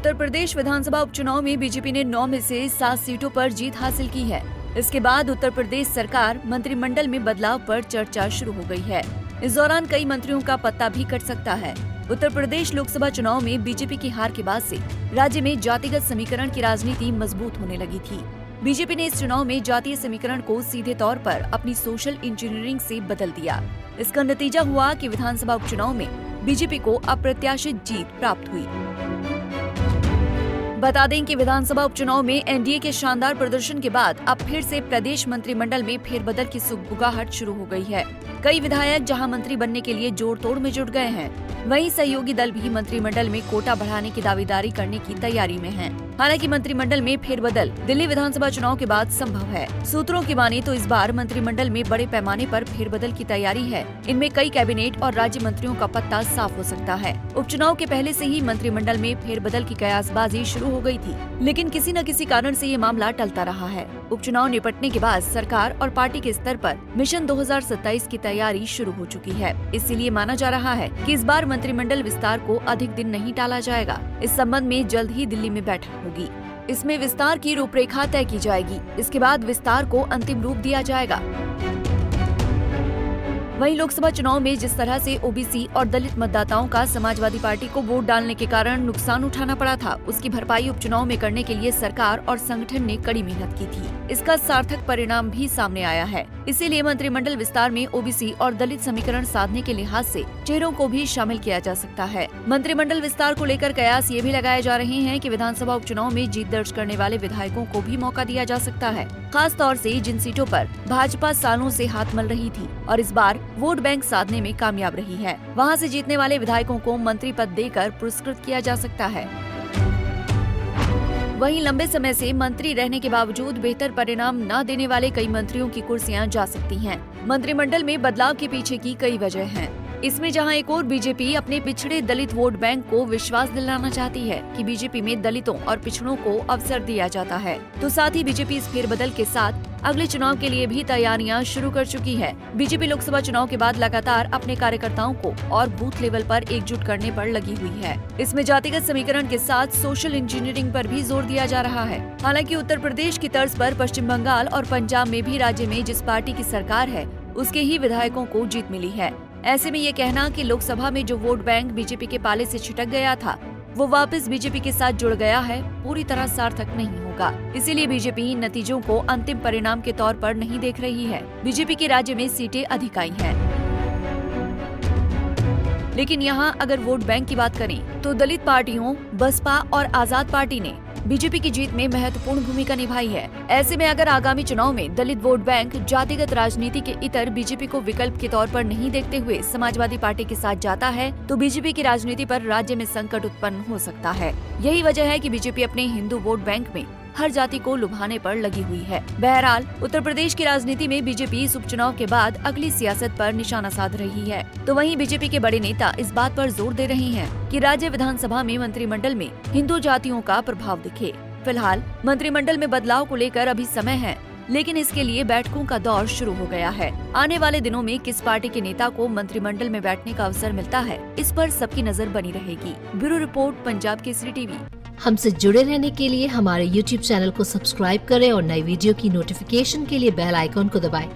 उत्तर प्रदेश विधानसभा उपचुनाव में बीजेपी ने 9 में से 7 सीटों पर जीत हासिल की है। इसके बाद उत्तर प्रदेश सरकार मंत्रिमंडल में बदलाव पर चर्चा शुरू हो गई है। इस दौरान कई मंत्रियों का पत्ता भी कट सकता है। उत्तर प्रदेश लोकसभा चुनाव में बीजेपी की हार के बाद से राज्य में जातिगत समीकरण की राजनीति मजबूत होने लगी थी। बीजेपी ने इस चुनाव में जातीय समीकरण को सीधे तौर पर अपनी सोशल इंजीनियरिंग से बदल दिया। इसका नतीजा हुआ कि विधानसभा उपचुनाव में बीजेपी को अप्रत्याशित जीत प्राप्त हुई। बता दें कि विधानसभा उपचुनाव में एनडीए के शानदार प्रदर्शन के बाद अब फिर से प्रदेश मंत्रिमंडल में फेरबदल की सुगबुगाहट शुरू हो गई है। कई विधायक जहां मंत्री बनने के लिए जोड़ तोड़ में जुट गए हैं, वहीं सहयोगी दल भी मंत्रिमंडल में कोटा बढ़ाने की दावेदारी करने की तैयारी में हैं। हालांकि मंत्रिमंडल में फेरबदल दिल्ली विधानसभा चुनाव के बाद संभव है। सूत्रों की माने तो इस बार मंत्रिमंडल में बड़े पैमाने पर फेरबदल की तैयारी है। इनमें कई कैबिनेट और राज्य मंत्रियों का पत्ता साफ हो सकता है। उपचुनाव के पहले से ही मंत्रिमंडल में फेरबदल की कयासबाजी शुरू हो गई थी, लेकिन किसी न किसी कारण से ये मामला टलता रहा है। उपचुनाव निपटने के बाद सरकार और पार्टी के स्तर पर मिशन 2027 की तैयारी शुरू हो चुकी है। इसीलिए माना जा रहा है कि इस बार मंत्रिमंडल विस्तार को अधिक दिन नहीं टाला जाएगा। इस संबंध में जल्द ही दिल्ली में बैठक होगी। इसमें विस्तार की रूपरेखा तय की जाएगी। इसके बाद विस्तार को अंतिम रूप दिया जाएगा। वहीं लोकसभा चुनाव में जिस तरह से ओबीसी और दलित मतदाताओं का समाजवादी पार्टी को वोट डालने के कारण नुकसान उठाना पड़ा था, उसकी भरपाई उपचुनाव में करने के लिए सरकार और संगठन ने कड़ी मेहनत की थी। इसका सार्थक परिणाम भी सामने आया है। इसीलिए मंत्रिमंडल विस्तार में ओबीसी और दलित समीकरण साधने के लिहाज से चेहरों को भी शामिल किया जा सकता है। मंत्रिमंडल विस्तार को लेकर कयास ये भी लगाए जा रहे हैं कि विधानसभा उपचुनाव में जीत दर्ज करने वाले विधायकों को भी मौका दिया जा सकता है, खास तौर से जिन सीटों पर भाजपा सालों से हाथ मल रही थी और इस बार वोट बैंक साधने में कामयाब रही है। वहां से जीतने वाले विधायकों को मंत्री पद देकर पुरस्कृत किया जा सकता है। वहीं लंबे समय से मंत्री रहने के बावजूद बेहतर परिणाम न देने वाले कई मंत्रियों की कुर्सियां जा सकती हैं। मंत्रिमंडल में बदलाव के पीछे की कई वजह हैं। इसमें जहां एक और बीजेपी अपने पिछड़े दलित वोट बैंक को विश्वास दिलाना चाहती है कि बीजेपी में दलितों और पिछड़ों को अवसर दिया जाता है, तो साथ ही बीजेपी इस फेरबदल के साथ अगले चुनाव के लिए भी तैयारियां शुरू कर चुकी है। बीजेपी लोकसभा चुनाव के बाद लगातार अपने कार्यकर्ताओं को और बूथ लेवल पर एकजुट करने पर लगी हुई है। इसमें जातिगत समीकरण के साथ सोशल इंजीनियरिंग पर भी जोर दिया जा रहा है। हालांकि उत्तर प्रदेश की तर्ज पर पश्चिम बंगाल और पंजाब में भी राज्य में जिस पार्टी की सरकार है, उसके ही विधायकों को जीत मिली है। ऐसे में ये कहना कि लोकसभा में जो वोट बैंक बीजेपी के पाले से छिटक गया था, वो वापस बीजेपी के साथ जुड़ गया है, पूरी तरह सार्थक नहीं होगा। इसीलिए बीजेपी इन नतीजों को अंतिम परिणाम के तौर पर नहीं देख रही है। बीजेपी के राज्य में सीटें अधिक आई हैं। लेकिन यहाँ अगर वोट बैंक की बात करें तो दलित पार्टियों बसपा और आजाद पार्टी ने बीजेपी की जीत में महत्वपूर्ण भूमिका निभाई है। ऐसे में अगर आगामी चुनाव में दलित वोट बैंक जातिगत राजनीति के इतर बीजेपी को विकल्प के तौर पर नहीं देखते हुए समाजवादी पार्टी के साथ जाता है, तो बीजेपी की राजनीति पर राज्य में संकट उत्पन्न हो सकता है। यही वजह है कि बीजेपी अपने हिंदू वोट बैंक में हर जाति को लुभाने पर लगी हुई है। बहरहाल उत्तर प्रदेश की राजनीति में बीजेपी इस उपचुनाव के बाद अगली सियासत पर निशाना साध रही है। तो वहीं बीजेपी के बड़े नेता इस बात पर जोर दे रहे हैं कि राज्य विधानसभा में मंत्रिमंडल में हिंदू जातियों का प्रभाव दिखे। फिलहाल मंत्रिमंडल में बदलाव को लेकर अभी समय है, लेकिन इसके लिए बैठकों का दौर शुरू हो गया है। आने वाले दिनों में किस पार्टी के नेता को मंत्रिमंडल में बैठने का अवसर मिलता है, इस पर सबकी नजर बनी रहेगी। Bureau report, Punjab Kesari TV. हमसे जुड़े रहने के लिए हमारे YouTube चैनल को सब्सक्राइब करें और नई वीडियो की नोटिफिकेशन के लिए बेल आइकॉन को दबाएं।